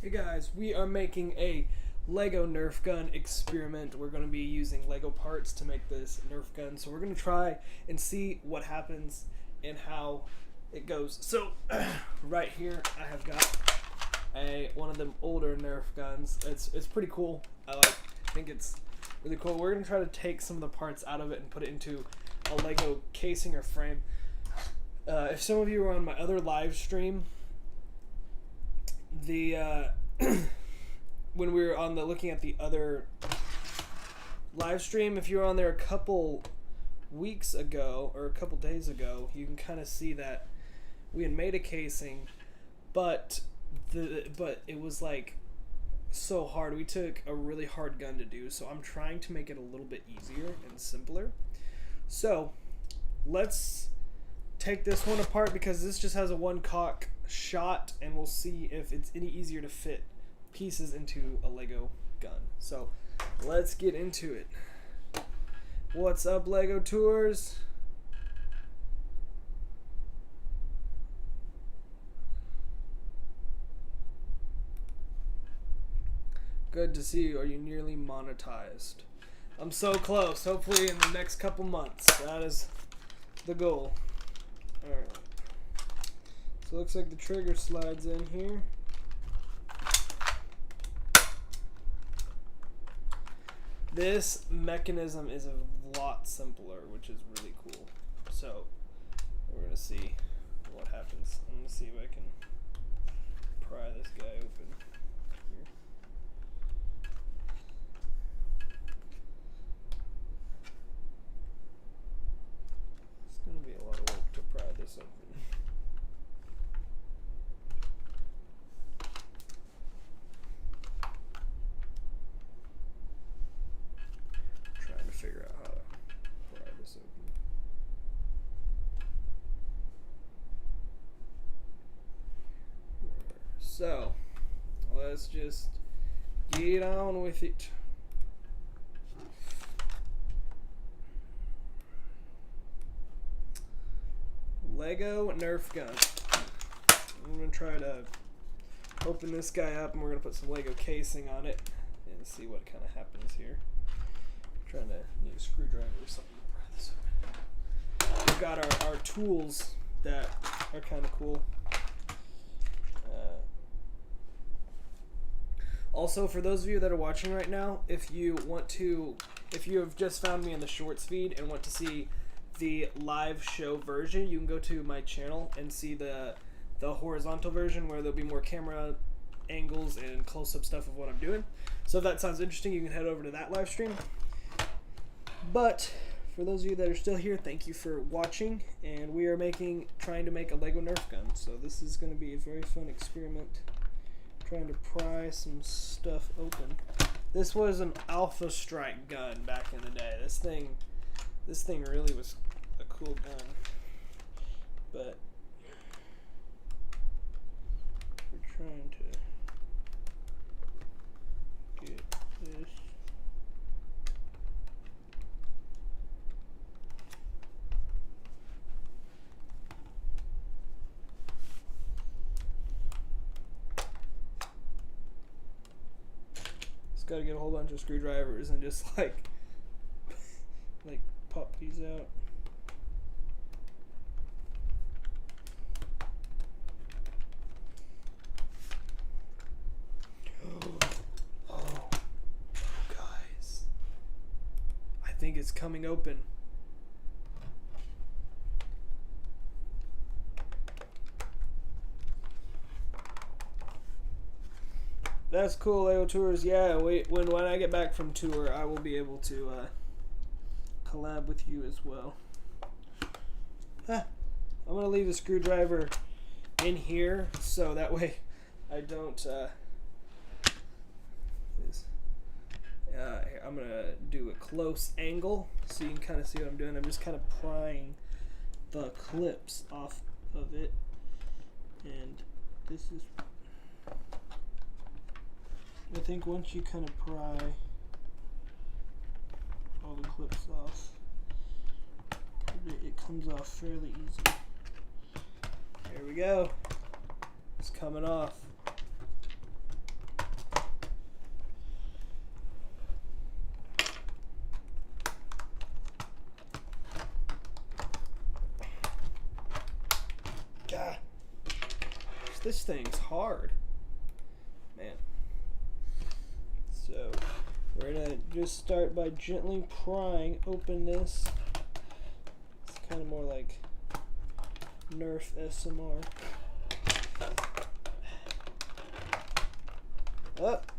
Hey guys, we are making a LEGO Nerf gun experiment. We're going to be using LEGO parts to make this Nerf gun. So we're going to try and see what happens and how it goes. So right here I have got one of them older Nerf guns. It's pretty cool. I think it's really cool. We're going to try to take some of the parts out of it and put it into a LEGO casing or frame. If some of you are on my other live stream, when we were on looking at the other live stream, if you were on there a couple weeks ago or a couple days ago, you can kind of see that we had made a casing, but it was like so hard. We took a really hard gun to do, so I'm trying to make it a little bit easier and simpler. So let's take this one apart because this just has a one cock shot, and we'll see if it's any easier to fit pieces into a LEGO gun. So let's get into it. What's up, LEGO Tours? Good to see you. Are you nearly monetized? I'm so close. Hopefully in the next couple months. That is the goal. Alright. So it looks like the trigger slides in here. This mechanism is a lot simpler, which is really cool. So we're going to see what happens. I'm going to see if I can pry this guy open here. It's going to be a lot of work to pry this open. Figure out how to pry this open. So let's just get on with it. LEGO Nerf gun. I'm gonna try to open this guy up, and we're gonna put some LEGO casing on it and see what kind of happens here. Trying to need a screwdriver or something to pry this open. We've got our tools that are kind of cool. Also, for those of you that are watching right now, if you have just found me in the shorts feed and want to see the live show version, you can go to my channel and see the horizontal version where there'll be more camera angles and close-up stuff of what I'm doing. So if that sounds interesting, you can head over to that live stream. But for those of you that are still here, thank you for watching, and we are trying to make a LEGO Nerf gun. So this is going to be a very fun experiment, trying to pry some stuff open. This was an Alpha Strike gun back in the day. This thing really was a cool gun, but we're trying to get this. Got to get a whole bunch of screwdrivers and just like pop these out. Oh, guys, I think it's coming open. That's cool, LEGO Tours. Yeah, when I get back from tour, I will be able to collab with you as well. I'm gonna leave the screwdriver in here so that way I don't. I'm gonna do a close angle so you can kind of see what I'm doing. I'm just kind of prying the clips off of it, and this is. I think once you kind of pry all the clips off, it comes off fairly easy. There we go. It's coming off. This thing's hard, man. So we're gonna just start by gently prying open this. It's kind of more like Nerf SMR. Up.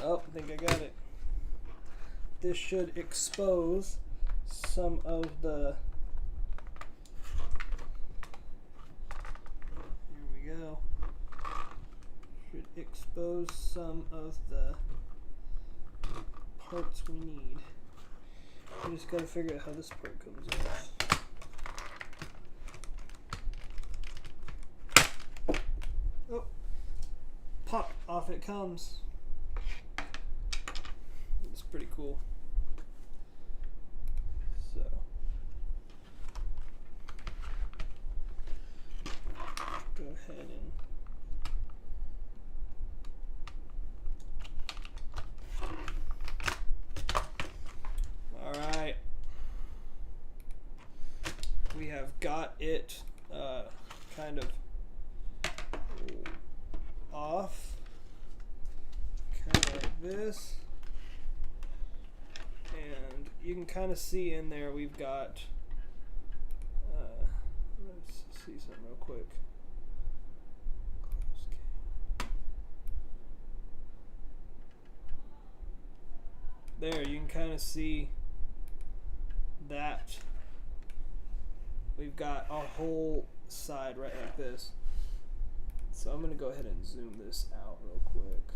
Oh, I think I got it. This should expose some of the... Here we go. Should expose some of the parts we need. We just gotta figure out how this part comes off. Oh, pop, off it comes. It's pretty cool. So, go ahead and all right. We have got it kind of off, kind of like this. And you can kind of see in there we've got, let's see something real quick. There, you can kind of see that we've got a whole side right like this. So I'm going to go ahead and zoom this out real quick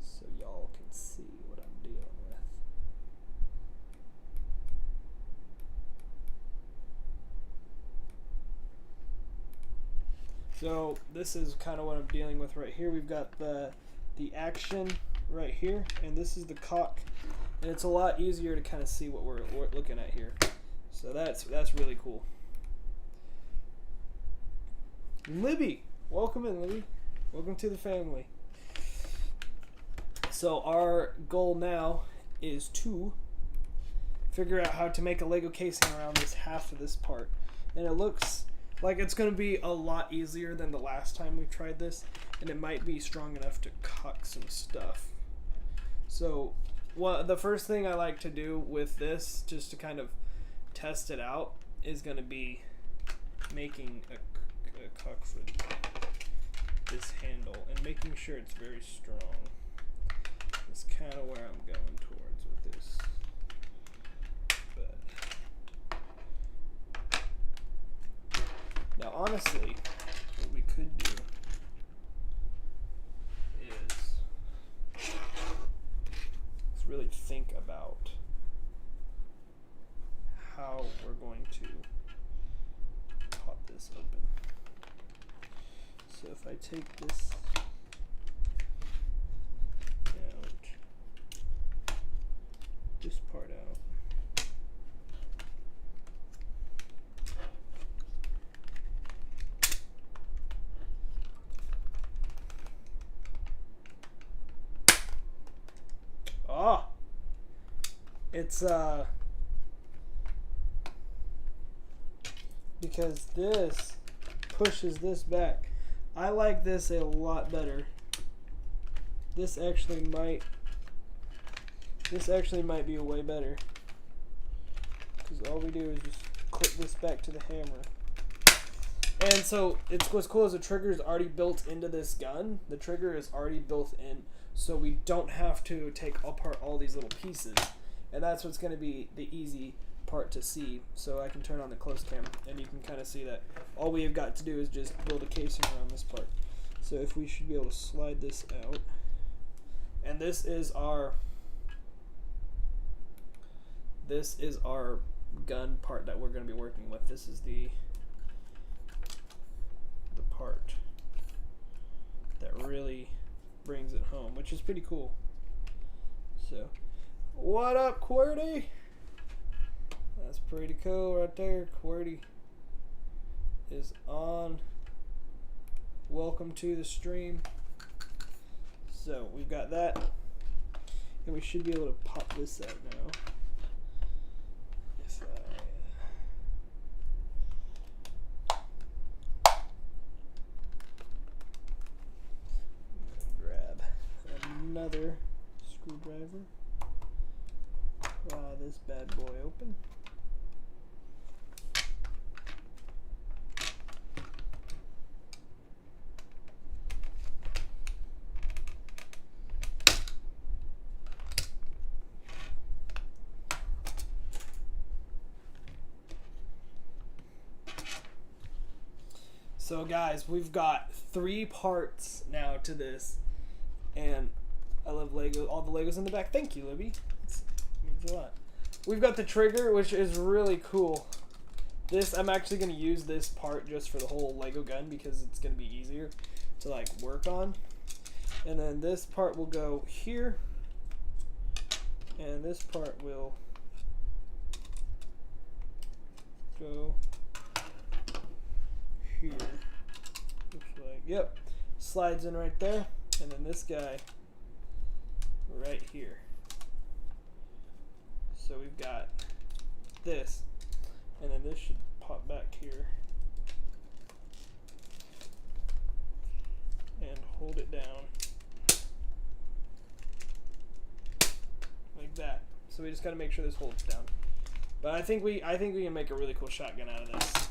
so y'all can see what I'm dealing with. So this is kind of what I'm dealing with right here. We've got the action right here, and this is the cock, and it's a lot easier to kind of see what we're looking at here. So that's really cool. Libby, welcome in, Libby. Welcome to the family. So our goal now is to figure out how to make a Lego casing around this half of this part, and it looks like it's going to be a lot easier than the last time we tried this, and it might be strong enough to cock some stuff. So the first thing I like to do with this, just to kind of test it out, is going to be making a cock for this handle and making sure it's very strong. That's kind of where I'm going towards with this. Now, honestly, what we could do is let's really think about how we're going to pop this open. So if I take this out, this part out, it's because this pushes this back. I like this a lot better. This actually might be way better, because all we do is just clip this back to the hammer. And so it's what's cool is the trigger is already built into this gun. The trigger is already built in, so we don't have to take apart all these little pieces. And that's what's going to be the easy part to see. So I can turn on the close cam, and you can kind of see that all we have got to do is just build a casing around this part. So if we should be able to slide this out, and this is our gun part that we're going to be working with. This is the part that really brings it home, which is pretty cool. So, what up, QWERTY? That's pretty cool right there. QWERTY is on. Welcome to the stream. So we've got that, and we should be able to pop this out now. another screwdriver. Pry this bad boy open. So guys, we've got 3 parts now to this, and I love Lego. All the Legos in the back. Thank you, Libby. It means a lot. We've got the trigger, which is really cool. This, I'm actually going to use this part just for the whole Lego gun because it's going to be easier to like work on. And then this part will go here, and this part will go here. Looks like, yep, slides in right there, and then this guy right here. So we've got this, and then this should pop back here and hold it down like that. So we just got to make sure this holds down. But I think we can make a really cool shotgun out of this.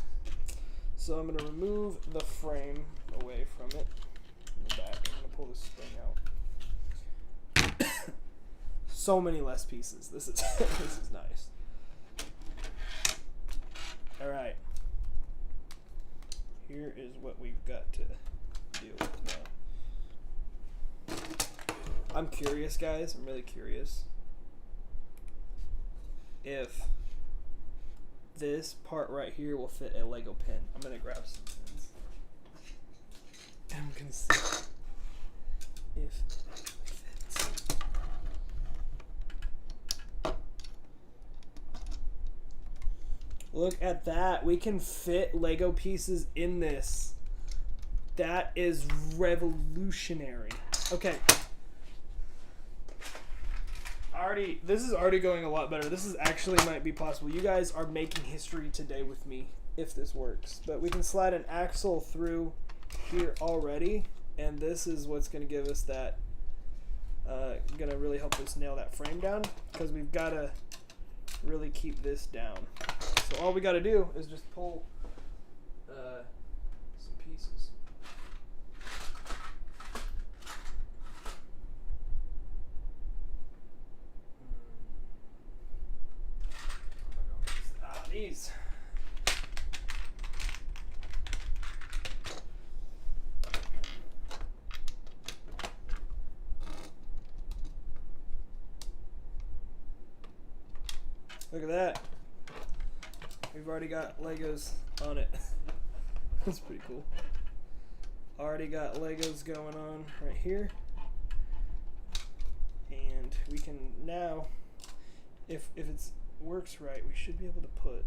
So I'm going to remove the frame away from it in the back. I'm going to pull this spring out. So many less pieces. This is this is nice. All right. Here is what we've got to deal with now. I'm curious, guys. I'm really curious if this part right here will fit a Lego pin. I'm gonna grab some pins. I'm gonna see if it fits. Look at that. We can fit Lego pieces in this. That is revolutionary. Okay. This is already going a lot better. This is actually might be possible. You guys are making history today with me if this works. But we can slide an axle through here already, and this is what's going to give us that, going to really help us nail that frame down, because we've got to really keep this down. So all we got to do is just pull some pieces. These. Look at that. We've already got Legos on it. That's pretty cool. Already got Legos going on right here. And we can now, if it's works right, we should be able to put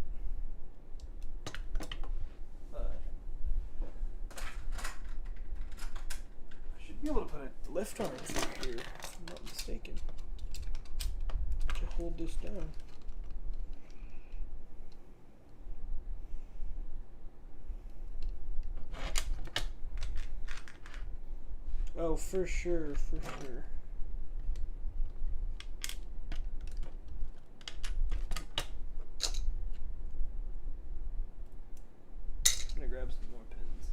a lift arm through here, if I'm not mistaken, to hold this down. Oh, for sure, for sure. I'm gonna grab some more pins.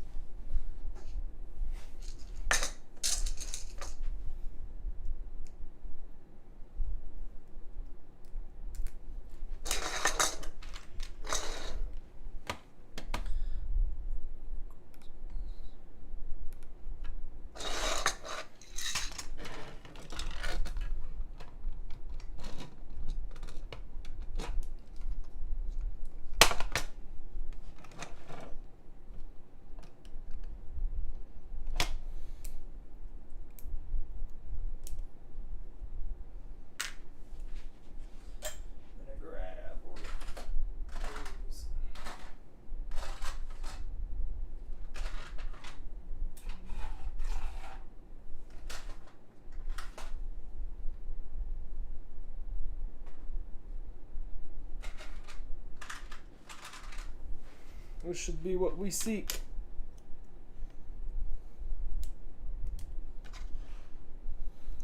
This should be what we seek.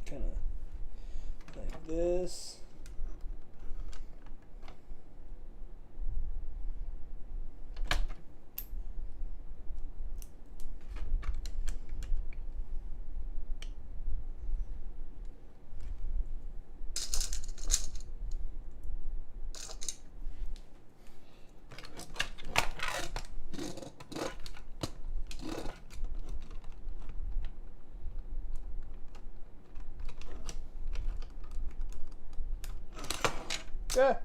Kind of this. Yeah.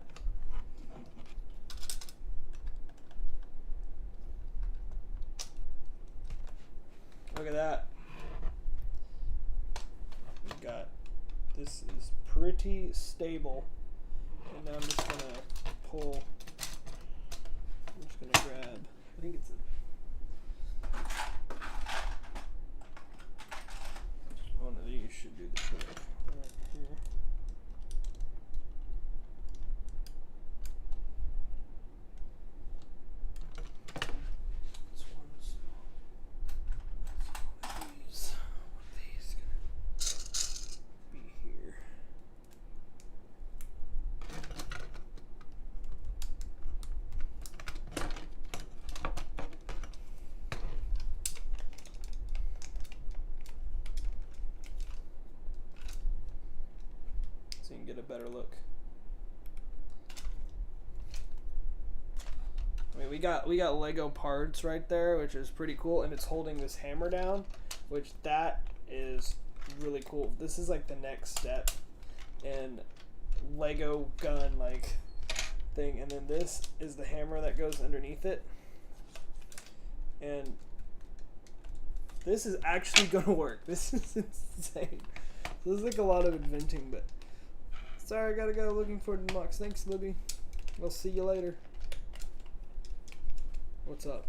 Look at that. We got, this is pretty stable. And now I'm just gonna pull, I'm just gonna grab, I think it's one of these should do the trick right here. This one's one of these gonna be here. So you can get a better look. I mean, we got Lego parts right there, which is pretty cool, and it's holding this hammer down, which that is really cool. This is like the next step in Lego gun like thing, and then this is the hammer that goes underneath it, and this is actually gonna work. This is insane. So there's like a lot of inventing, but sorry, I gotta go looking for the MOCs. Thanks, Libby. We'll see you later. What's up?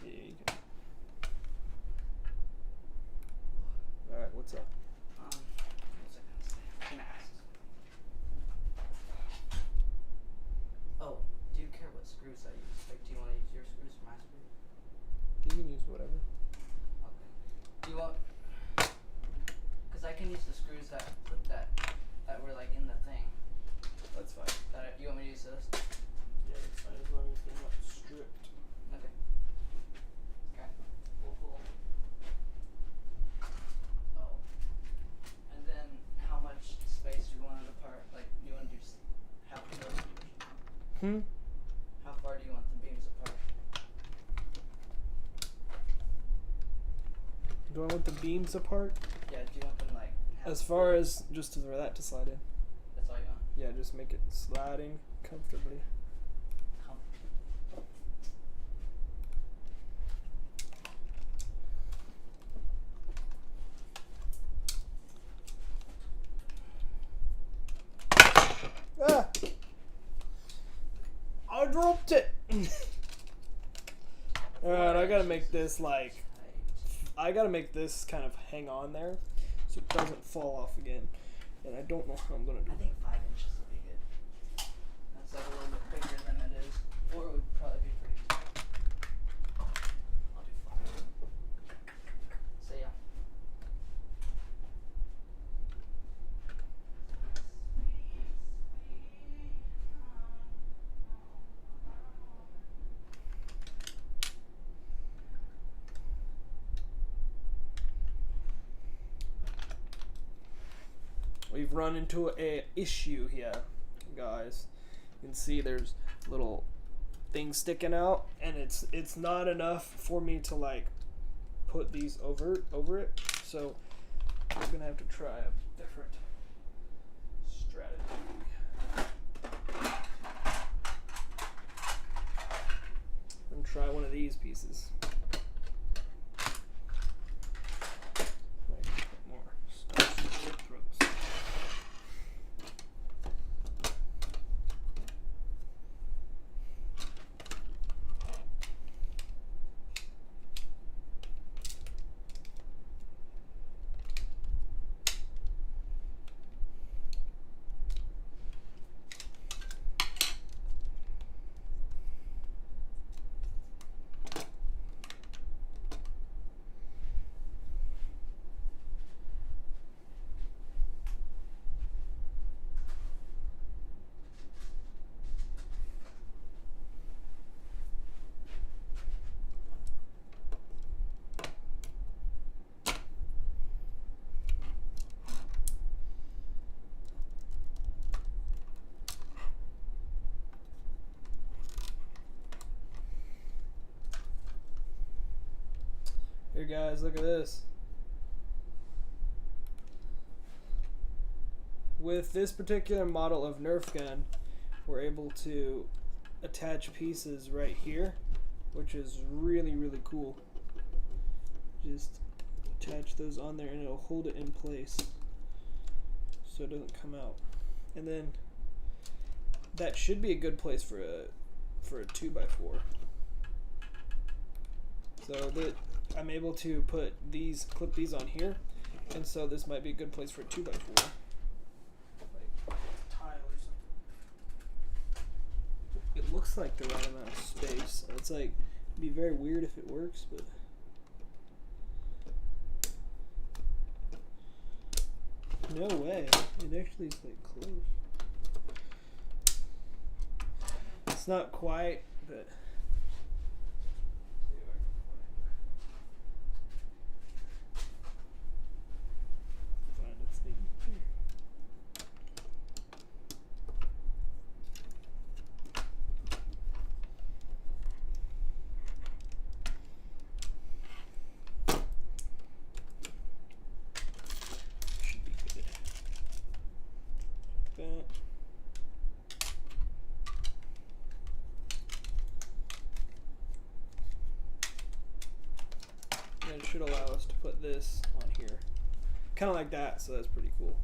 Yeah, you can. Alright, what's up? What was I gonna ask? Oh, do you care what screws I use? Like, do you want to use your screws or my screws? You can use whatever. Okay. Do you want? Because I can use the screws that were like in the thing. That's fine. You want me to use those? Yeah, that's fine as long as they're not stripped. Okay. Okay. Cool. Oh. And then, how much space do you want it apart? Like, do you want to do half of those? How far do you want the beams apart? Do I want the beams apart? Yeah. Do you want them like? As far as just for that to slide in. That's all you want. Yeah, just make it sliding comfortably. Ah! I dropped it! Alright, I gotta make this like, I gotta make this kind of hang on there so it doesn't fall off again. And I don't know how I'm gonna do I think 5 inches would be good. That's like a little bit bigger than it is. 4 would probably be pretty tight. I'll do 5. So yeah. We've run into a issue here, guys. You can see there's little things sticking out, and it's not enough for me to like put these over it. So I'm gonna have to try a different strategy. I'm gonna try one of these pieces. More stuff to throw this. guys. Look at this. With this particular model of Nerf gun, we're able to attach pieces right here, which is really, really cool. Just attach those on there and it'll hold it in place so it doesn't come out. And then that should be a good place for a 2x4. So that I'm able to put these, clip these on here, and so this might be a good place for a 2x4. Like tile or something. It looks like the right amount of space. It's like, it'd be very weird if it works, but no way. It actually is like close. It's not quite, but find its thing. Should be good. Like that. And it should allow us to put this on here. Kind of like that, so that's pretty cool.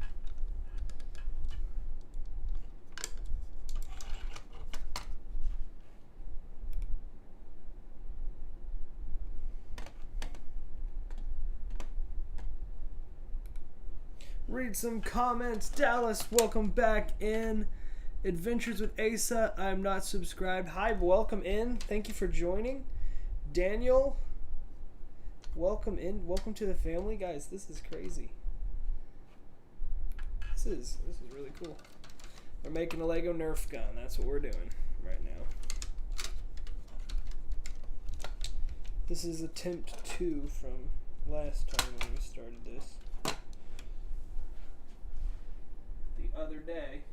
Read some comments. Dallas, welcome back in. Adventures with Asa, I'm not subscribed. Hi, welcome in. Thank you for joining. Daniel, welcome in. Welcome to the family, guys. This is crazy. This is really cool. We're making a Lego Nerf gun. That's what we're doing right now. This is attempt 2 from last time when we started this. The other day.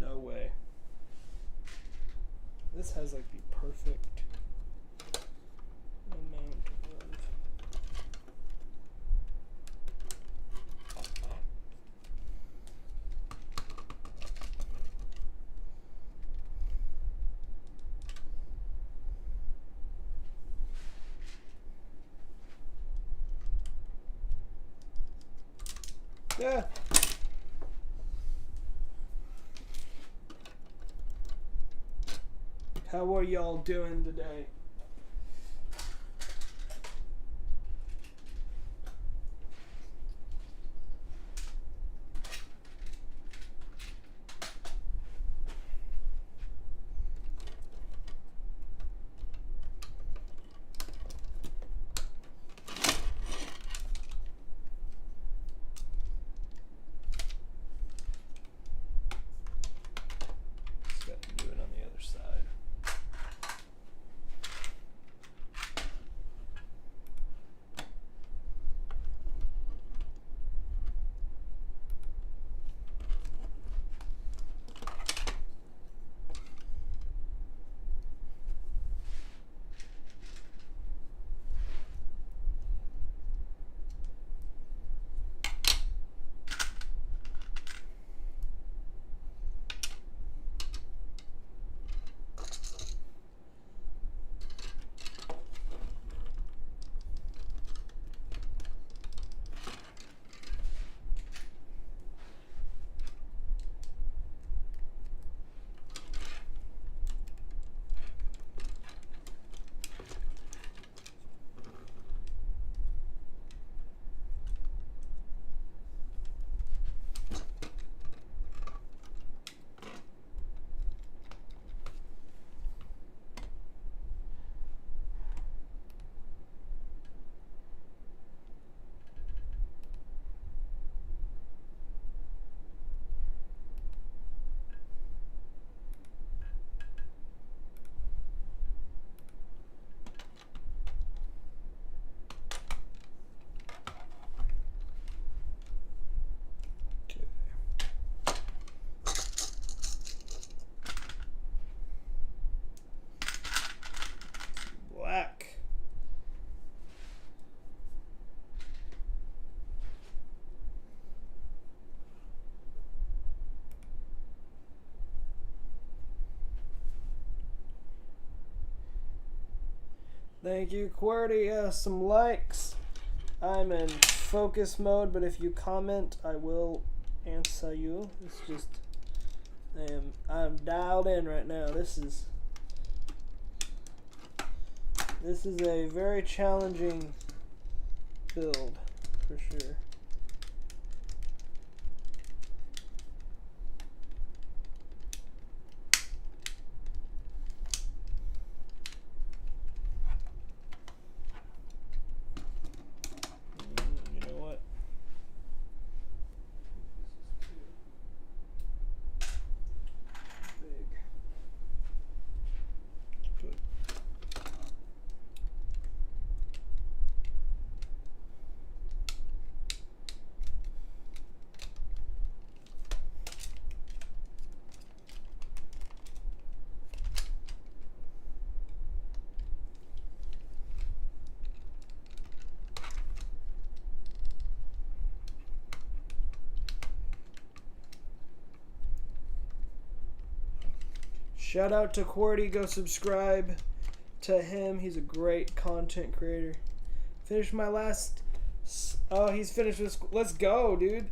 No way. This has like the perfect amount of. Yeah. How are y'all doing today? Just got to do it on the other side. Thank you, QWERTY. Some likes. I'm in focus mode, but if you comment, I will answer you. It's just I'm dialed in right now. This is a very challenging build for sure. You know what? This is too big. Put Shout out to QWERTY. Go subscribe to him. He's a great content creator. Finished my last. Oh, he's finished with. Let's go, dude.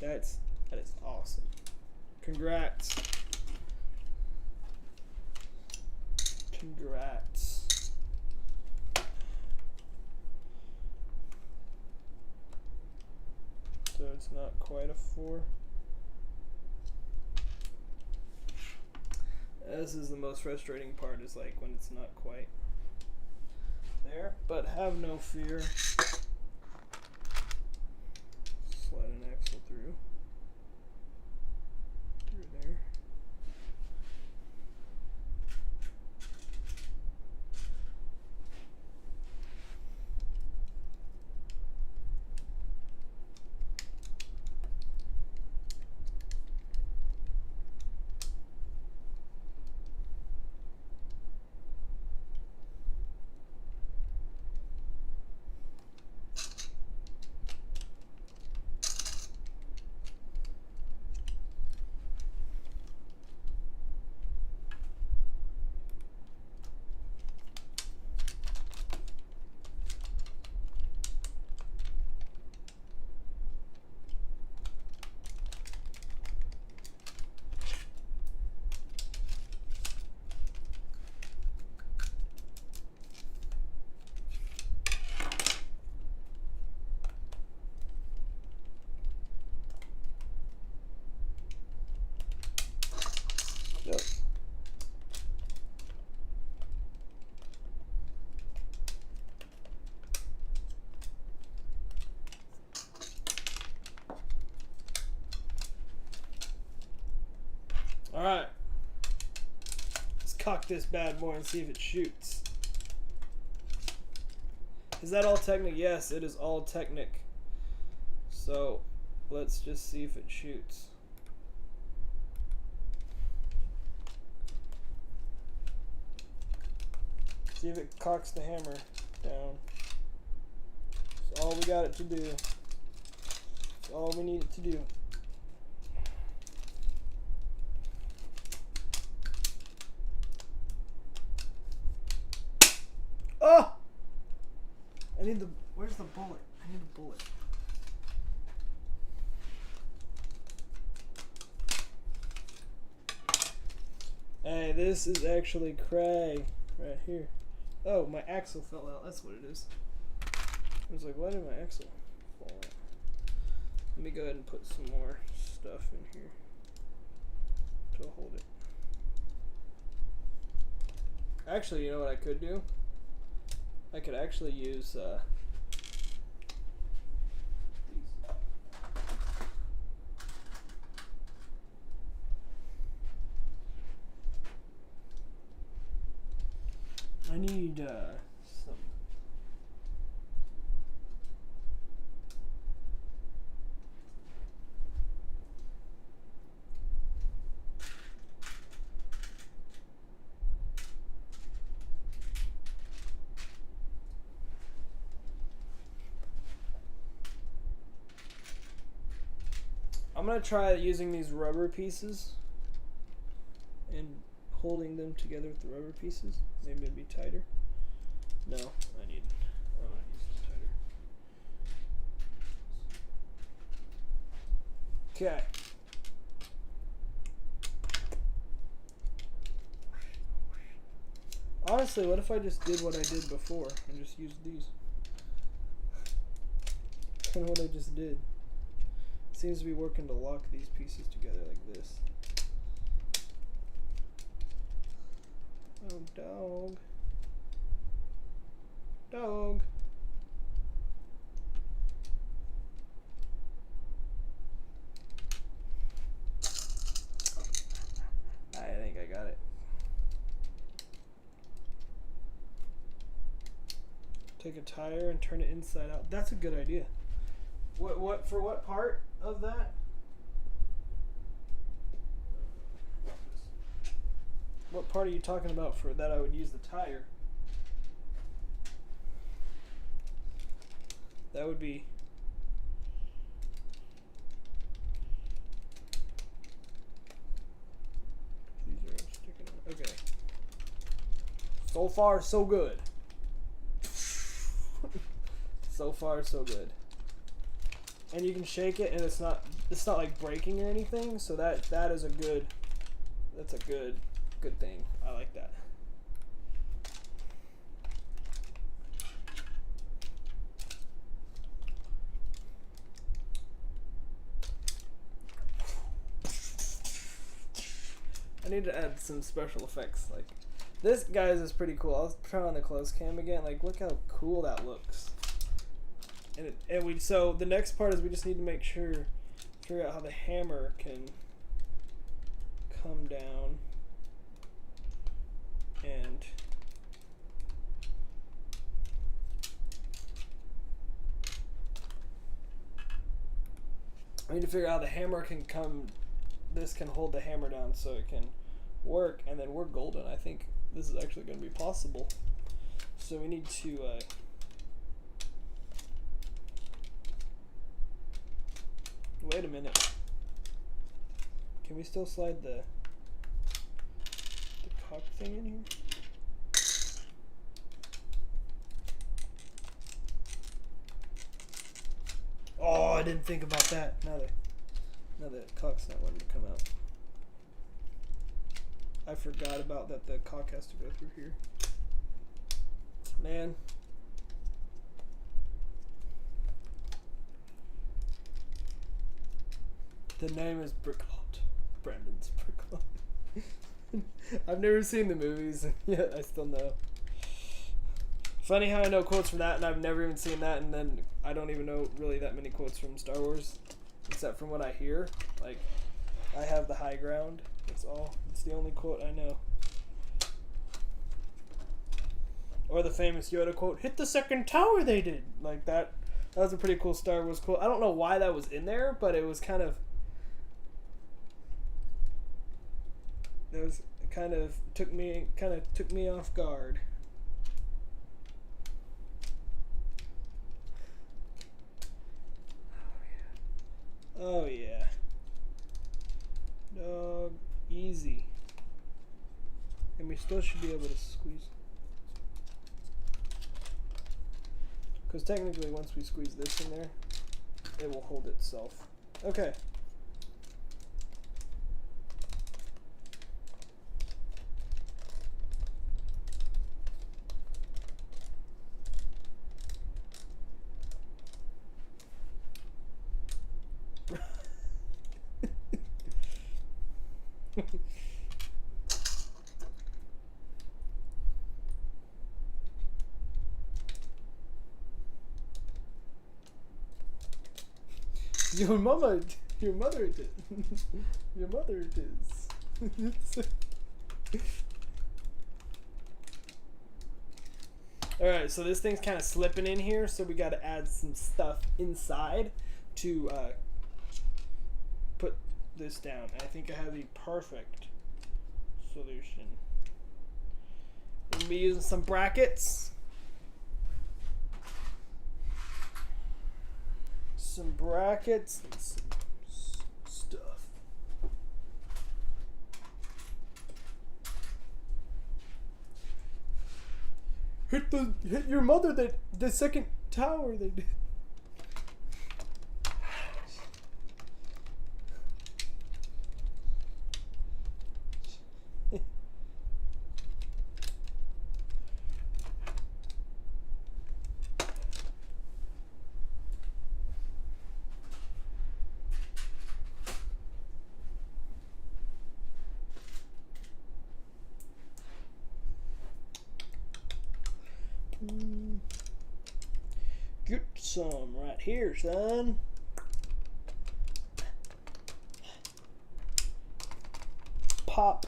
That is awesome. Congrats. Congrats. So it's not quite a 4. This is the most frustrating part, is like when it's not quite there, but have no fear. Slide an axle through there. Yep. Alright. Let's cock this bad boy and see if it shoots. Is that all Technic? Yes, it is all Technic. So, let's just see if it shoots. See if it cocks the hammer down. That's all we got it to do. That's all we need it to do. Oh! I need the. Where's the bullet? I need a bullet. Hey, this is actually cray right here. Oh, my axle fell out. That's what it is. I was like, why did my axle fall out? Let me go ahead and put some more stuff in here to hold it. Actually, you know what I could do? I could actually use these. I need some. I'm gonna try using these rubber pieces and holding them together with the rubber pieces. Maybe it'd be tighter. No, I need to use them tighter. Okay. Honestly, what if I just did what I did before and just used these? Kind of what I just did. Seems to be working to lock these pieces together like this. Oh, dog. Dog. I think I got it. Take a tire and turn it inside out. That's a good idea. What for what part of that? What part are you talking about for that I would use the tire? That would be these are sticking out. Okay. So far so good. So far so good. And you can shake it and it's not like breaking or anything, so that's a good thing. I like that. I need to add some special effects. Like this, guys, is pretty cool. I'll try on the close cam again. Like, look how cool that looks. So the next part is we just need to figure out how the hammer can come down and I need to figure out how the hammer can come. This can hold the hammer down so it can work, and then we're golden. I think this is actually going to be possible. So we need to wait a minute. Can we still slide the cock thing in here? Oh, I didn't think about that. Now that cock's not wanting to come out. I forgot about that. The cock has to go through here. Man. The name is Bricklot. Brandon's Bricklot. I've never seen the movies, yet I still know. Funny how I know quotes from that, and I've never even seen that, and then I don't even know really that many quotes from Star Wars, except from what I hear. Like, I have the high ground. That's all. It's the only quote I know. Or the famous Yoda quote, "Hit the second tower they did." Like that. That was a pretty cool Star Wars quote. I don't know why that was in there, but it was kind of took me off guard. Oh yeah. Dog, easy. And we still should be able to squeeze. Because technically once we squeeze this in there, it will hold itself. Okay. Your mother did. Your mother it is. Alright, so this thing's kind of slipping in here, so we got to add some stuff inside to put this down. I think I have the perfect solution. We're going to be using some brackets. Some brackets and some stuff. hit your mother. The second tower they did. Get some right here, son. Pop.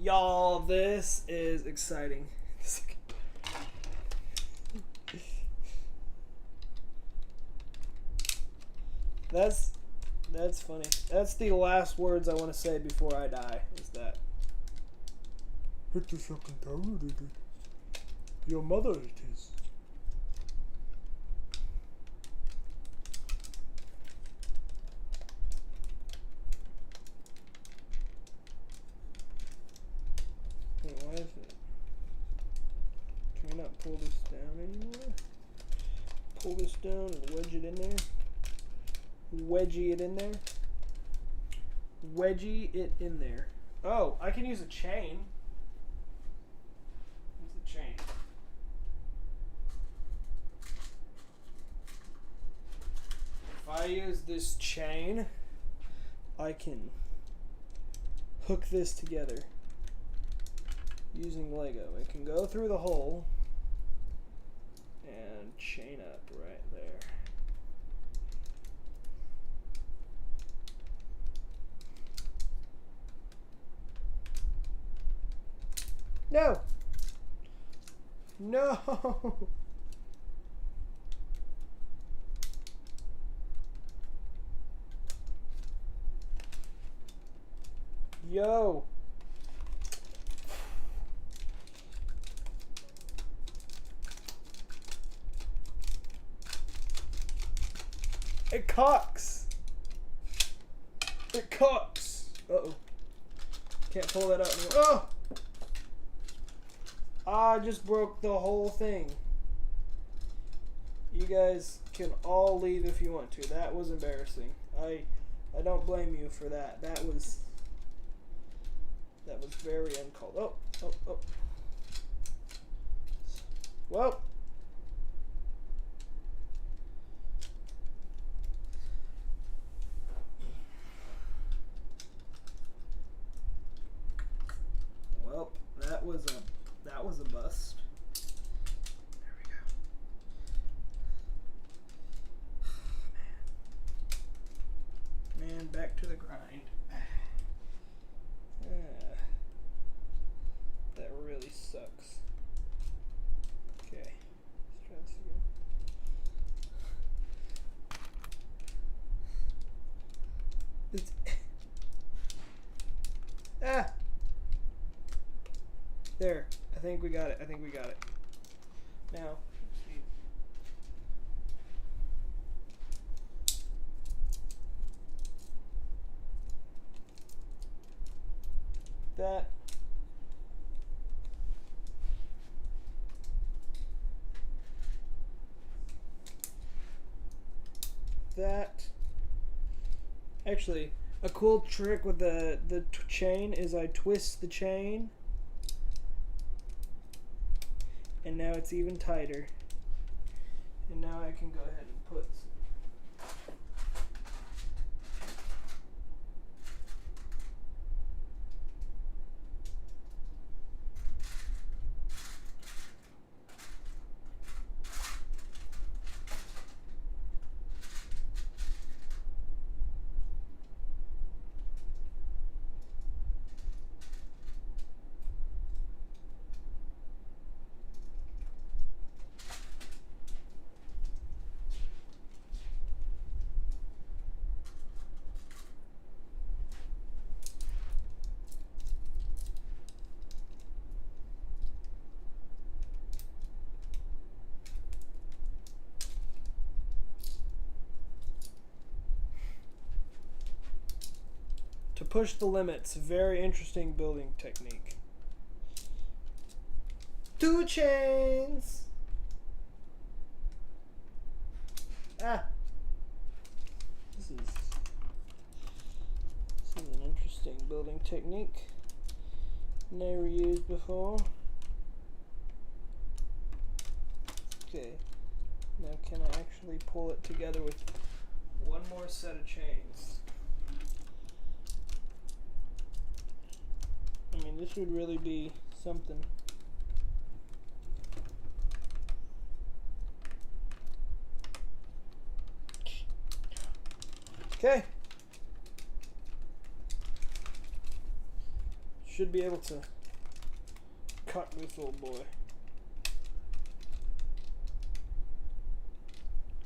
Y'all, this is exciting. That's funny. That's the last words I want to say before I die, is that. Hit the second tower, they did. Your mother it is. Wait, why is it? Can we not pull this down anymore? Pull this down and wedge it in there. Wedgie it in there. Wedgie it in there. Oh, I can use a chain. Use the chain. If I use this chain, I can hook this together using Lego. It can go through the hole and chain up right there. No! No! Yo! It cocks! It cocks! Uh-oh. Can't pull that out anymore. Oh! I just broke the whole thing. You guys can all leave if you want to. That was embarrassing. I don't blame you for that. That was very uncalled. Oh. Well. Well, that was a bust. There we go. Man, back to the grind. That really sucks. Okay, let's try this again. Ah! There. I think we got it. Now, that actually a cool trick with the chain is I twist the chain and now it's even tighter, and now I can go ahead and put to push the limits. Very interesting building technique. 2 chains. Ah. This is an interesting building technique. Never used before. Okay. Now can I actually pull it together with one more set of chains? I mean, this would really be something. Okay. Should be able to cut this old boy.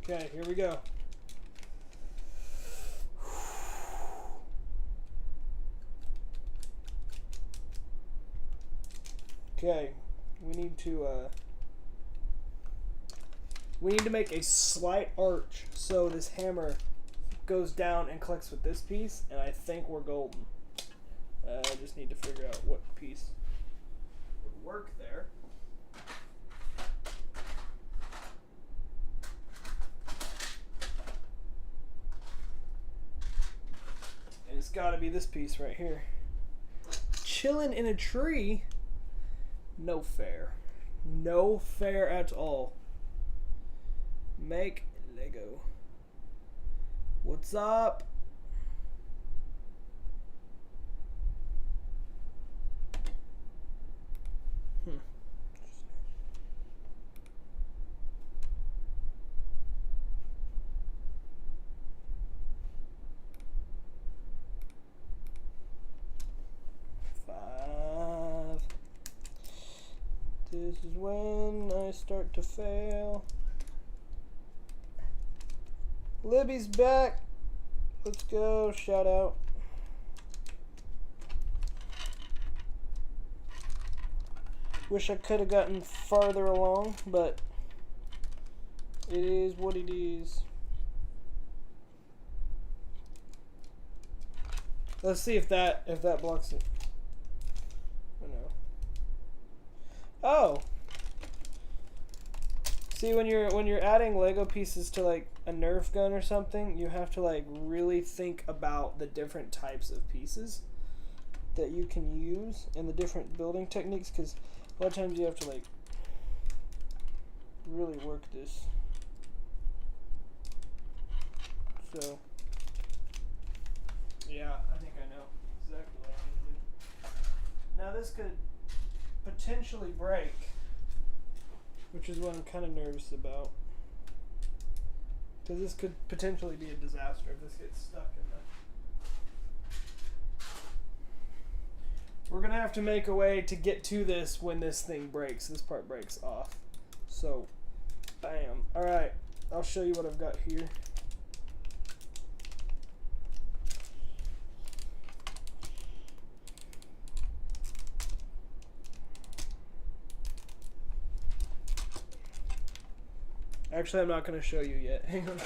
Okay, here we go. Okay, we need to make a slight arch so this hammer goes down and collects with this piece, and I think we're golden. I just need to figure out what piece would work there. And it's got to be this piece right here. Chilling in a tree? No fair. No fair at all. Make Lego. What's up? This is when I start to fail. Libby's back. Let's go. Shout out. Wish I could have gotten farther along, but it is what it is. Let's see if that blocks it. Oh no. Oh. See, when you're adding Lego pieces to like a Nerf gun or something, you have to like really think about the different types of pieces that you can use and the different building techniques, because a lot of times you have to like really work this. So yeah, I think I know exactly what I need to do. Now this could potentially break, which is what I'm kind of nervous about, because this could potentially be a disaster if this gets stuck in the... We're gonna have to make a way to get to this when this thing breaks. This part breaks off. So, bam. Alright, I'll show you what I've got here. Actually, I'm not going to show you yet. Hang on.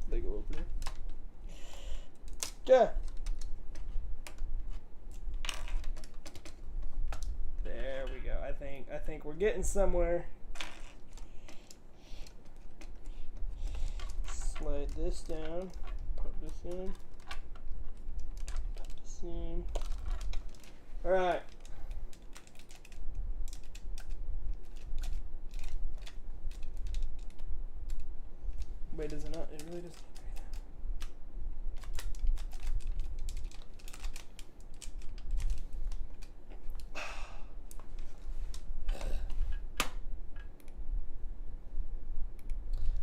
Lego opener. Yeah. There we go. I think we're getting somewhere. Slide this down. Put this in. Put this in. All right. Wait, does it not? It really doesn't.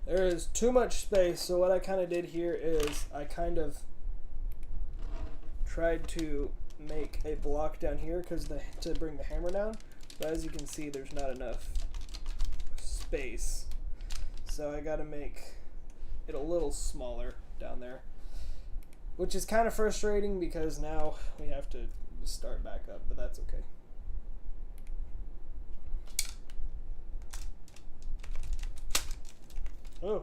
There is too much space, so what I kind of did here is I kind of tried to make a block down here to bring the hammer down, but as you can see, there's not enough space, so I got to make it a little smaller down there, which is kind of frustrating because now we have to start back up, but that's okay. Oh,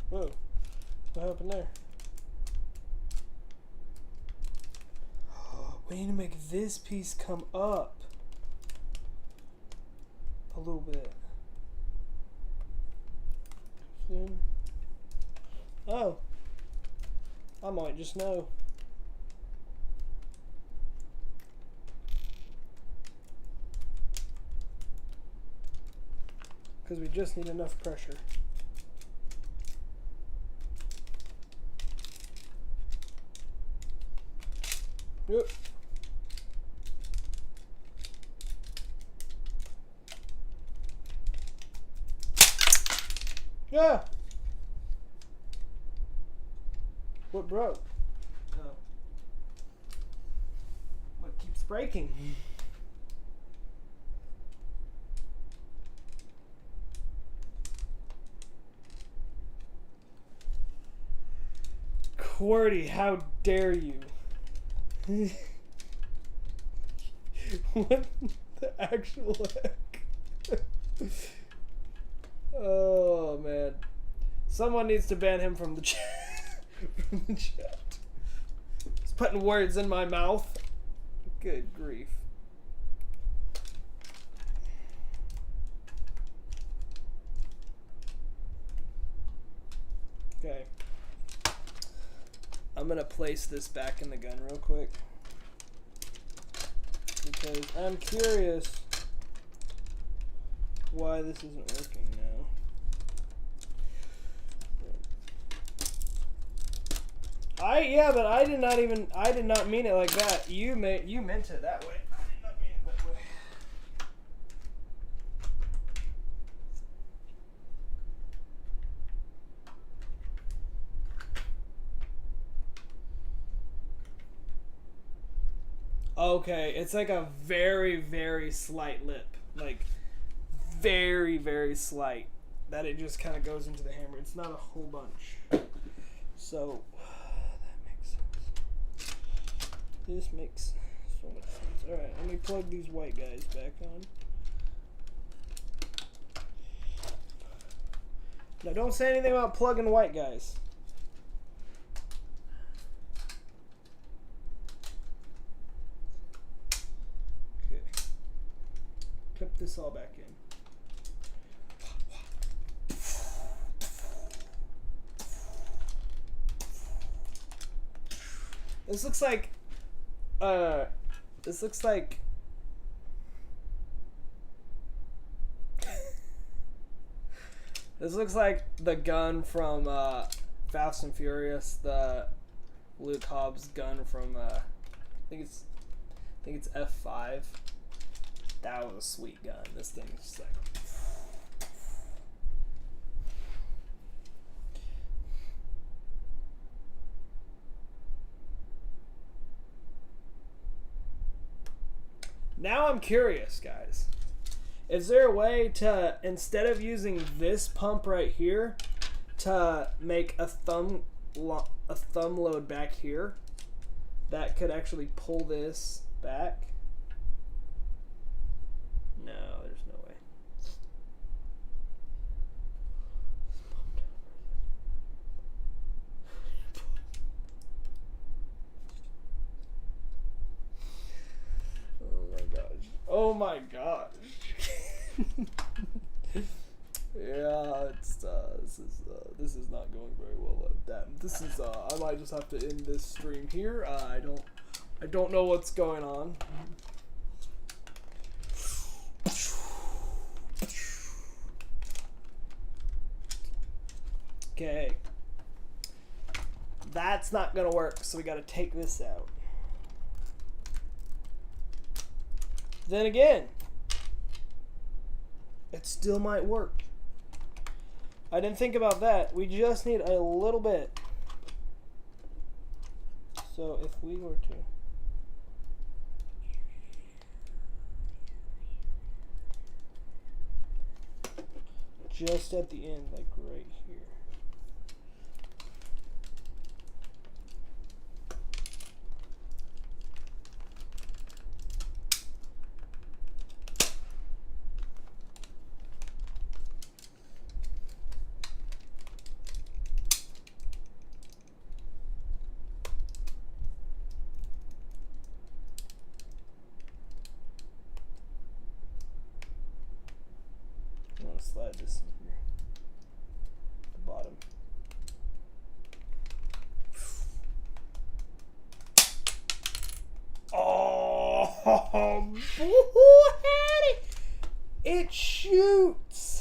whoa, what happened there? We need to make this piece come up. little bit. Soon. Oh. I might just know. Because we just need enough pressure. Yep. Yeah. What broke? Oh. What keeps breaking? Cordy, how dare you? What the actual heck? Oh man. Someone needs to ban him from the chat. From the chat. He's putting words in my mouth. Good grief. Okay. I'm gonna place this back in the gun real quick. Because I'm curious why this isn't working now. Yeah, but I did not mean it like that. You meant it that way. I did not mean it that way. Okay, it's like a very, very slight lip. Like, very, very slight. That it just kind of goes into the hammer. It's not a whole bunch. So, that makes sense. This makes so much sense. Alright, let me plug these white guys back on. Now, don't say anything about plugging white guys. Clip this all back in. This looks like this looks like the gun from Fast and Furious, the Luke Hobbs gun from I think it's F5. That was a sweet gun. This thing is just like. Now I'm curious, guys. Is there a way to, instead of using this pump right here, to make a thumb load back here that could actually pull this back? No, there's no way. Oh my gosh. Oh my gosh. Yeah, it's this is not going very well. This is I might just have to end this stream here. I don't know what's going on. Okay. That's not gonna work, so we gotta take this out. Then again, it still might work. I didn't think about that. We just need a little bit. So if we were to just at the end, like right here. slide this in here. The bottom. Oh, it shoots.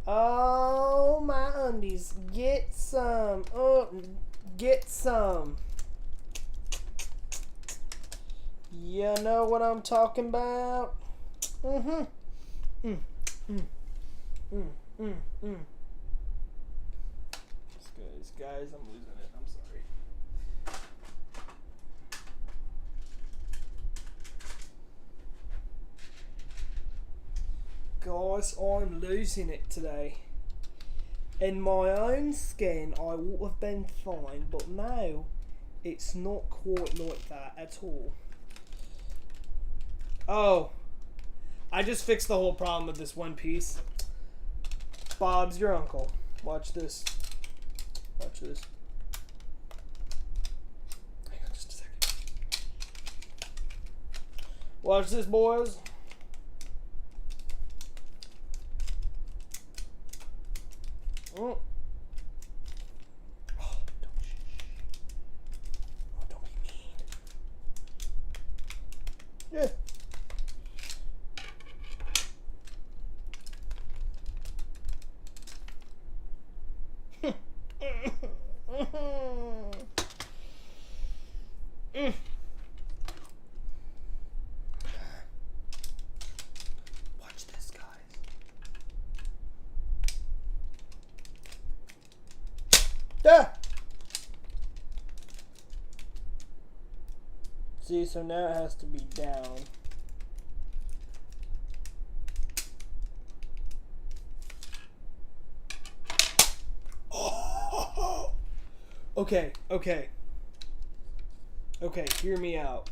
Oh, my undies. Get some. Oh, get some. You know what I'm talking about? Mm-hmm. Guys, I'm losing it. I'm sorry. Guys, I'm losing it today. In my own skin, I would have been fine, but now it's not quite like that at all. Oh, I just fixed the whole problem with this one piece. Bob's your uncle. Watch this. Watch this. Hang on just a second. Watch this, boys. Oh. Oh, don't shh. Oh, don't be mean. Yeah. Watch this, guys. Ah! See, so now it has to be down. Oh! Okay, okay. Okay, hear me out.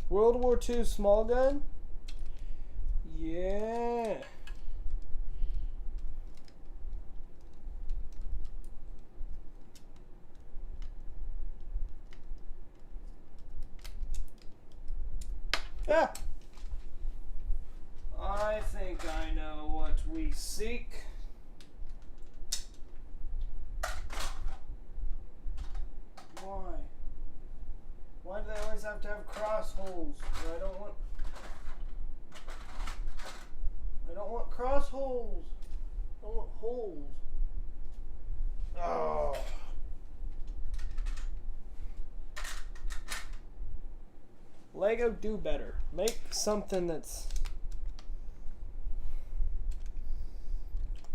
World War II small gun? Yeah. Ah! I think I know what we seek. Why? Why do they always have to have cross holes? I don't want cross holes. I want holes. Oh. Lego, do better. Make something that's...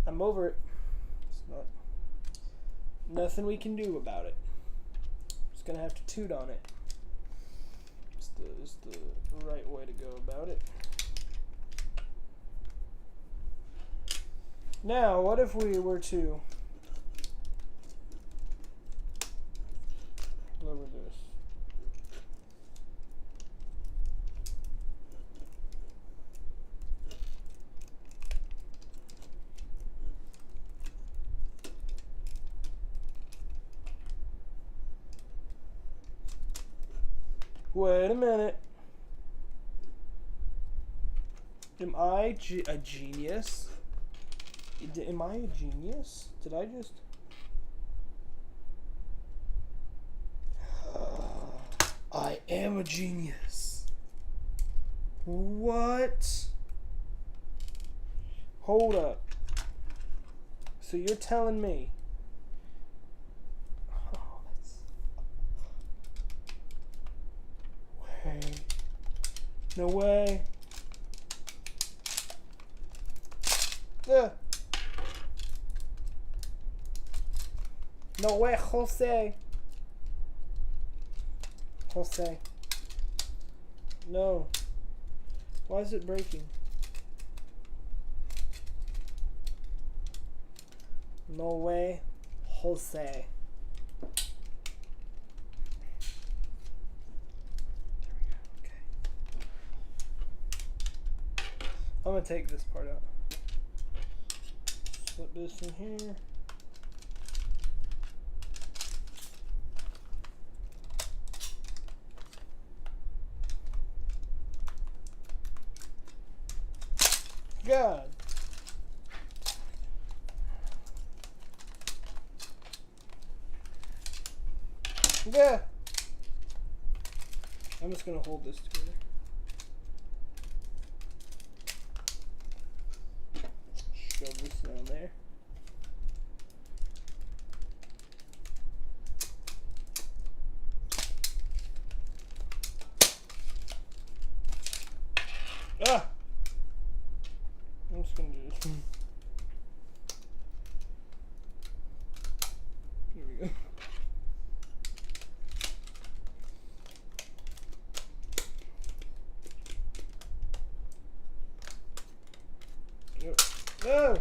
I'm over it. It's not... Nothing we can do about it. Just gonna have to toot on it. It's the right way to go about it. Now, what if we were to lower this? Wait a minute. Am I a genius? Am I a genius? Did I just... I am a genius. What? Hold up. So you're telling me... Oh, that's... Way. No way. Yeah. No way, Jose. Jose. No. Why is it breaking? No way, Jose. There we go. Okay. I'm gonna take this part out. Slip this in here. God. Yeah. I'm just gonna hold this together. Shove this down there. Ah! I'm just gonna do this. Here we go. No.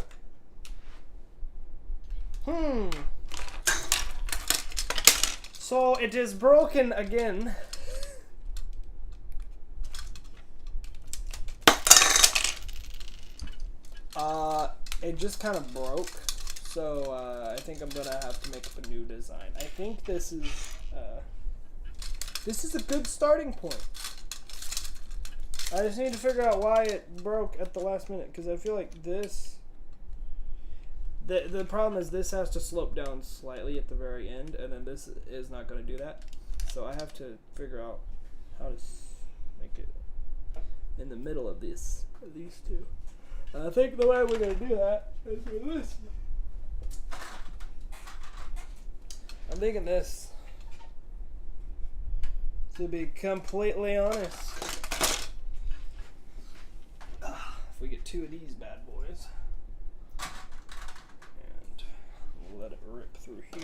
So it is broken again. It just kind of broke. So I think I'm gonna have to make up a new design. I think this is a good starting point. I just need to figure out why it broke at the last minute, because I feel like this, the problem is this has to slope down slightly at the very end, and then this is not going to do that. So I have to figure out how to make it in the middle of these two. And I think the way we're going to do that is with this. I'm thinking this, to be completely honest. If we get two of these bad boys and we'll let it rip through here.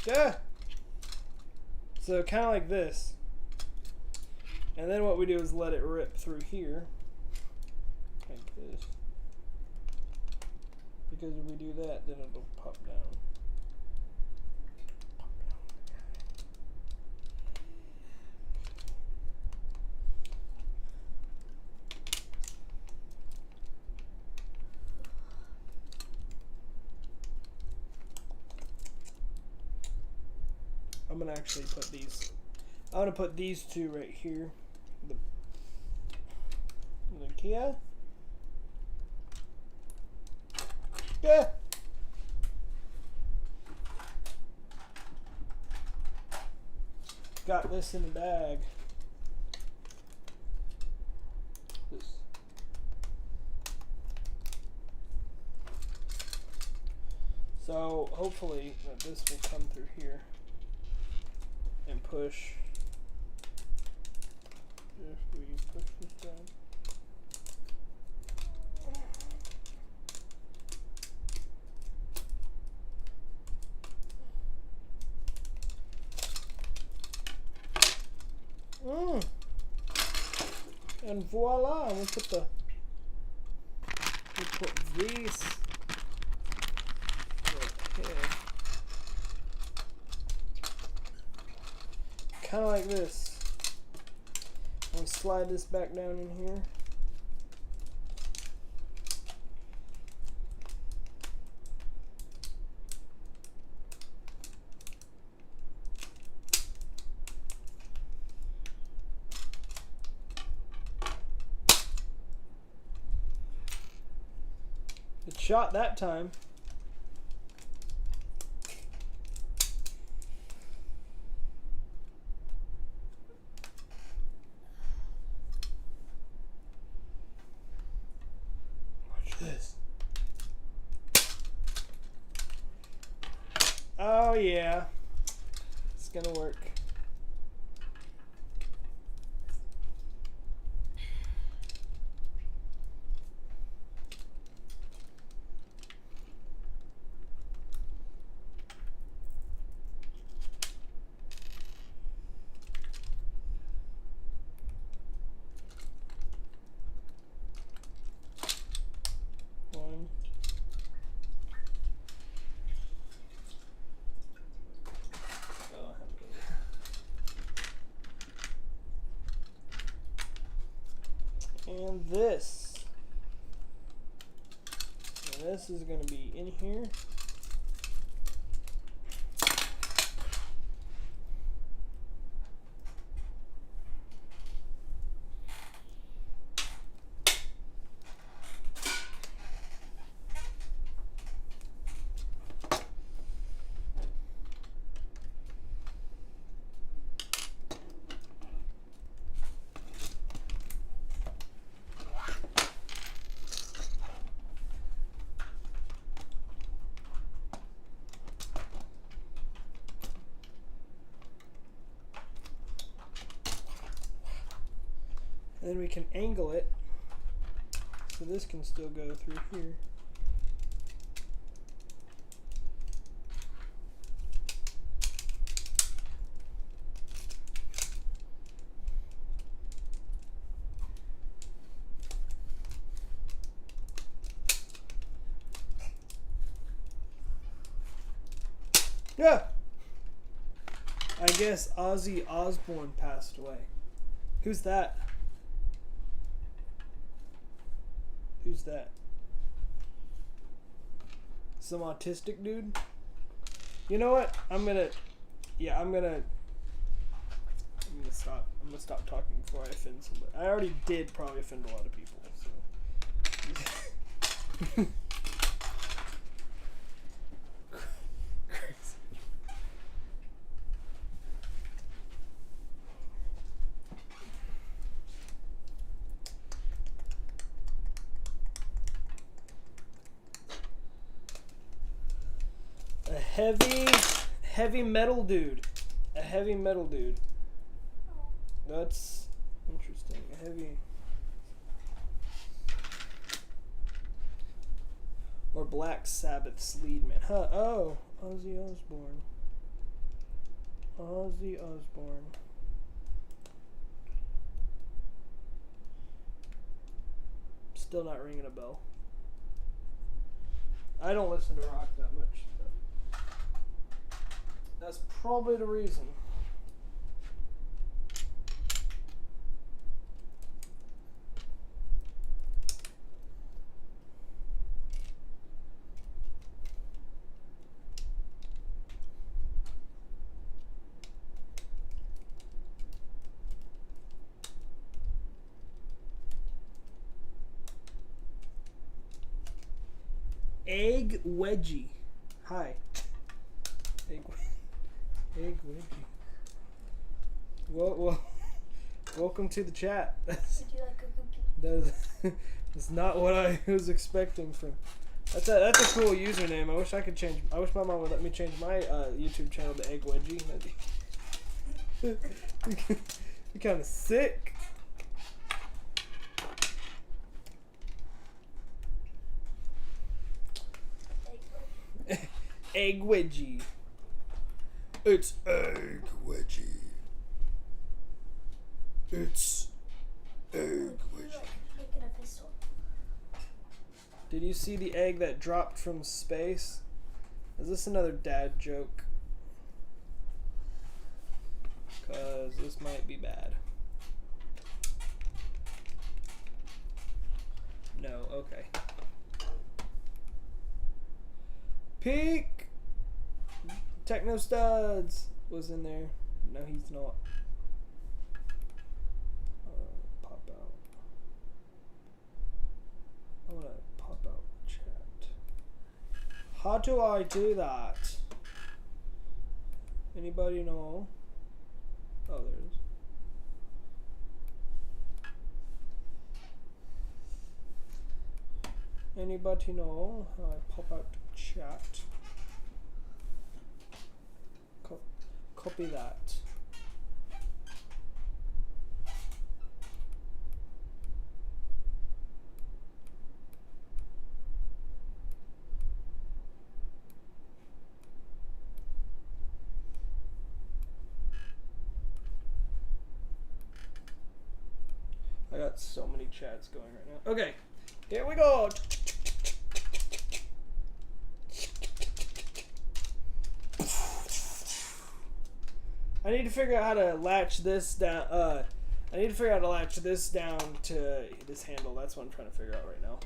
Yeah. So kind of like this. And then what we do is let it rip through here like this. Because if we do that, then it'll pop down. I'm gonna actually put these. I'm gonna put these two right here. The Kia. Yeah. Got this in the bag. This. So hopefully that this will come through here and push. If we push this down. And voila, we put these right here. Kind of like this. I'm gonna slide this back down in here. It shot that time. Watch this. Oh yeah. It's gonna work. And this. And this is going to be in here. And then we can angle it so this can still go through here. Yeah. I guess Ozzy Osbourne passed away. Who's that? Who's that? Some autistic dude? You know what? I'm gonna stop. I'm gonna stop talking before I offend somebody. I already did probably offend a lot of people, so. Heavy metal dude. A heavy metal dude. That's interesting. A heavy. Or Black Sabbath's lead man. Huh, oh. Ozzy Osbourne. Ozzy Osbourne. Still not ringing a bell. I don't listen to rock that much. That's probably the reason. Egg wedgie. Hi. Egg wedgie. Well, welcome to the chat. Would you like a cookie? That's not what I was expecting from. That's a cool username. I wish I could change. I wish my mom would let me change my YouTube channel to Egg Wedgie. You're kind of sick. Egg Wedgie. It's Egg Wedgie. It's Egg Wedgie. Making a pistol. Did you see the egg that dropped from space? Is this another dad joke? Cause this might be bad. No, okay. Peek! Techno Studs was in there. No, he's not. Pop out. I wanna pop out chat. How do I do that? Anybody know? Oh, there it is. Anybody know how I pop out chat? Copy that. I got so many chats going right now. Okay, here we go. I need to figure out how to latch this down. I need to figure out how to latch this down to this handle. That's what I'm trying to figure out right now.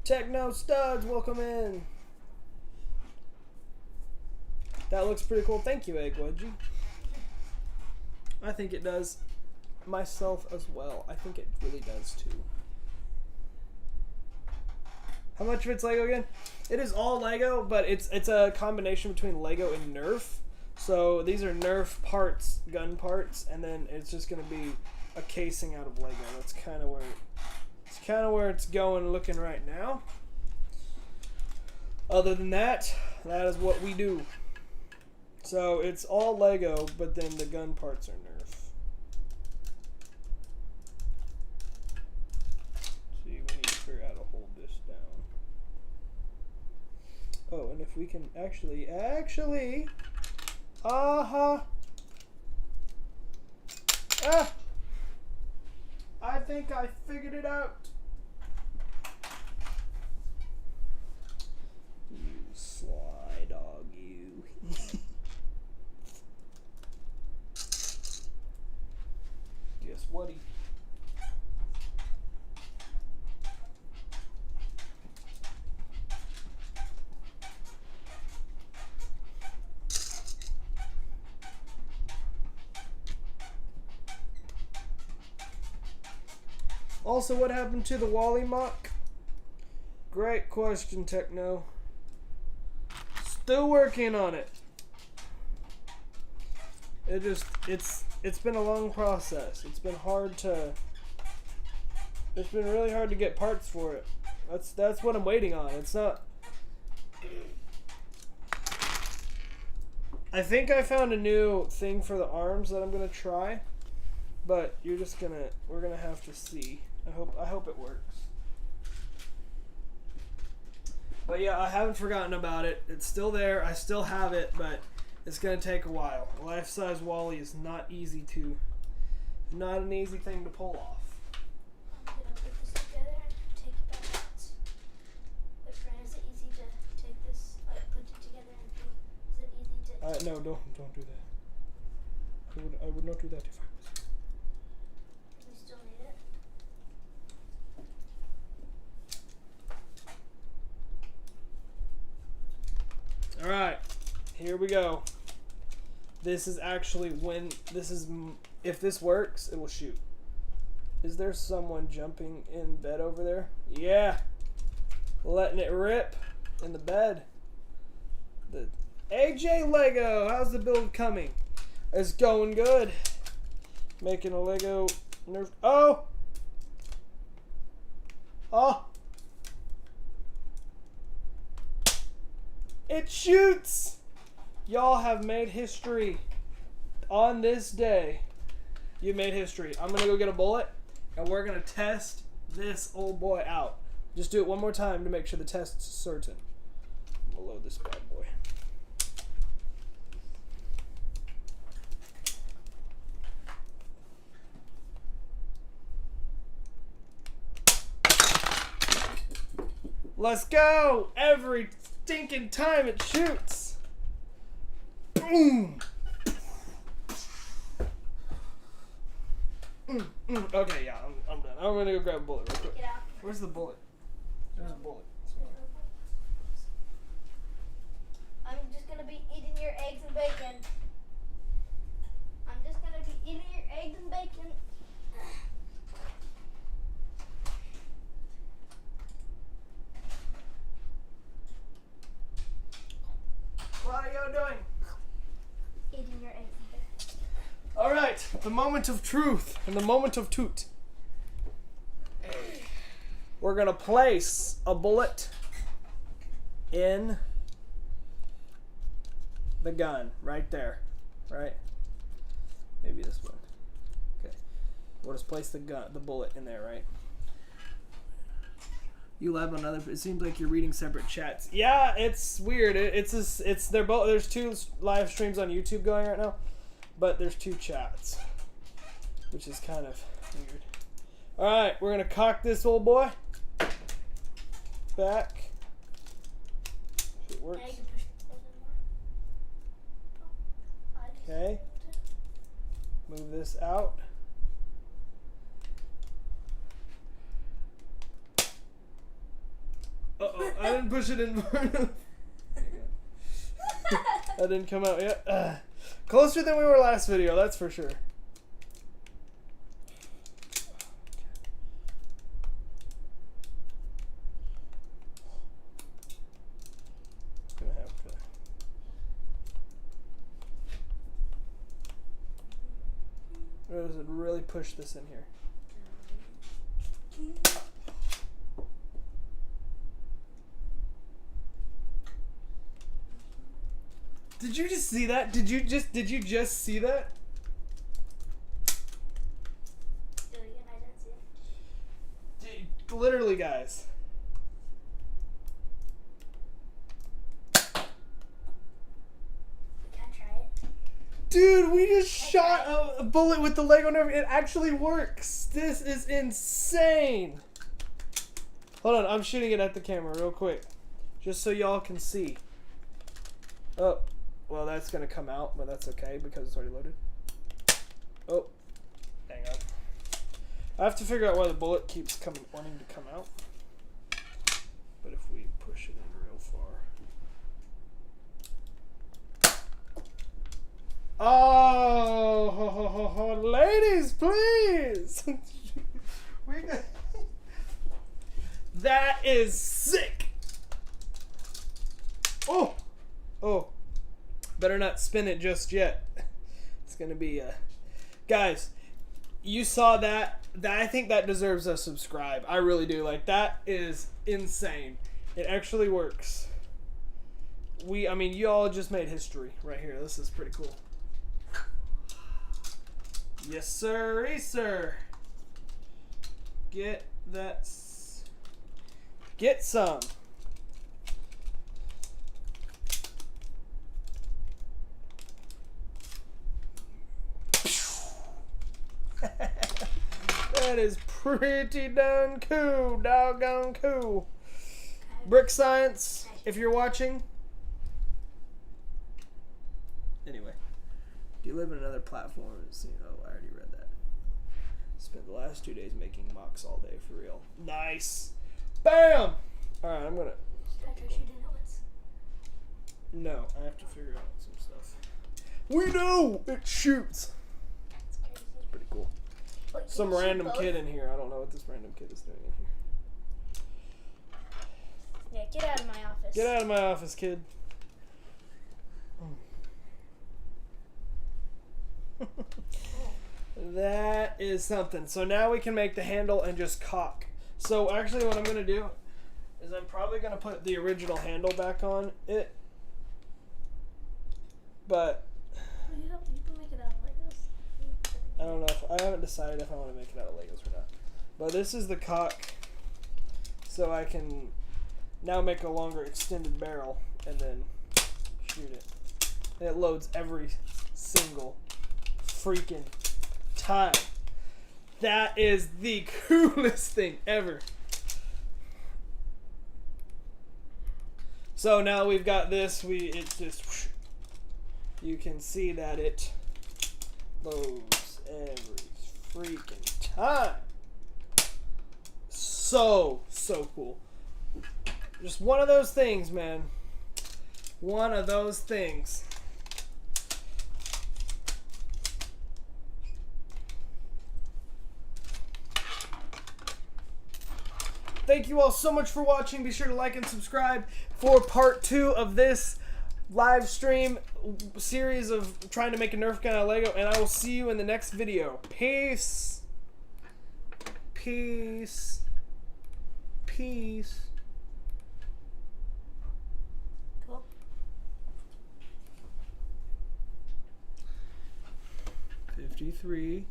Techno Studs, welcome in. That looks pretty cool. Thank you, Egg Wedgie. I think it does myself as well. I think it really does too. How much of it's Lego again? It is all Lego, but it's a combination between Lego and Nerf. So these are Nerf parts, gun parts, and then it's just gonna be a casing out of Lego. That's kind of where it's going, looking right now. Other than that, that is what we do. So it's all Lego, but then the gun parts are Nerf. See, we need to figure out how to hold this down. Oh, and if we can actually, ah! I think I figured it out. You sly dog, you. Guess what? Also, what happened to the Wally mock? Great question, Techno. Still working on it. It's been a long process. It's been really hard to get parts for it. That's what I'm waiting on. It's not. I think I found a new thing for the arms that I'm gonna try, but we're gonna have to see. I hope it works. But yeah, I haven't forgotten about it. It's still there. I still have it, but it's gonna take a while. Life-size Wally is not an easy thing to pull off. I'm gonna put this together and take it back out. Wait, Fran, is it easy to take this, put it together and do? Is it easy to? No, don't do that. I would not do that if I was you. We still need it. All right, here we go. This is actually if this works, it will shoot. Is there someone jumping in bed over there? Yeah, letting it rip in the bed. The AJ Lego, how's the build coming? It's going good. Making a Lego Nerf. Oh! It shoots! Y'all have made history on this day. You made history. I'm gonna go get a bullet and we're gonna test this old boy out. Just do it one more time to make sure the test's certain. I'm gonna load this bad boy. Let's go! Every stinking time it shoots. Boom! Okay, yeah, I'm done. I'm gonna go grab a bullet real quick. Get out. Where's the bullet? There's a bullet. I'm just gonna be eating your eggs and bacon. I'm just gonna be eating your eggs and bacon. What are you doing? Eating your eggs and bacon. Alright, the moment of truth and the moment of toot. We're gonna place a bullet in the gun right there. Right? Maybe this one. Okay. We'll just place the bullet in there, right? You live on another. It seems like you're reading separate chats. Yeah, it's weird. They're both. There's two live streams on YouTube going right now, but there's two chats, which is kind of weird. All right, we're gonna cock this old boy back. If it works. Now you can push it a little more. Okay. Move this out. Uh-oh, I didn't push it in. That didn't come out yet. Closer than we were last video, that's for sure. Gonna have to. Or does it really push this in here? Did you just see that? Did you just see that? Do it again. I didn't see it. Literally, guys. Can I try it? Dude, we just shot a bullet with the Lego Nerf. It actually works. This is insane. Hold on, I'm shooting it at the camera real quick. Just so y'all can see. Oh, well, that's going to come out, but that's okay because it's already loaded. Oh, hang on. I have to figure out why the bullet keeps wanting to come out. But if we push it in real far. Oh, ladies, please. We got... That is sick. Oh, oh, better not spin it just yet. It's gonna be guys, you saw that. I think that deserves a subscribe. I really do. Like, that is insane. It actually works. I mean, you all just made history right here. This is pretty cool. Yes, sir, sir. Get that. Get some. That is pretty done cool. Doggone cool. Brick Science, if you're watching. Anyway, do you live in another platform? You know, I already read that. Spent the last 2 days making mocks all day for real. Nice. Bam! Alright, I'm gonna... Should I try shooting it once? No, I have to figure out some stuff. We know it shoots! That's crazy. Pretty cool. Wait, Some can you shoot random both? kid in here. I don't know what this random kid is doing in here. Yeah, get out of my office. Get out of my office, kid. That is something. So now we can make the handle and just cock. So actually what I'm going to do is I'm probably going to put the original handle back on it. But You can make it out of Legos. I don't know if I haven't decided if I want to make it out of Legos or not. But this is the cock, so I can now make a longer extended barrel and then shoot it. And it loads every single freaking time. That is the coolest thing ever. So now we've got this. It's just, you can see that it loads every freaking time. So cool. Just one of those things, man. One of those things. Thank you all so much for watching. Be sure to like and subscribe for part 2 of this live stream series of trying to make a Nerf gun out of Lego. And I will see you in the next video. Peace. Peace. Peace. Cool. 53.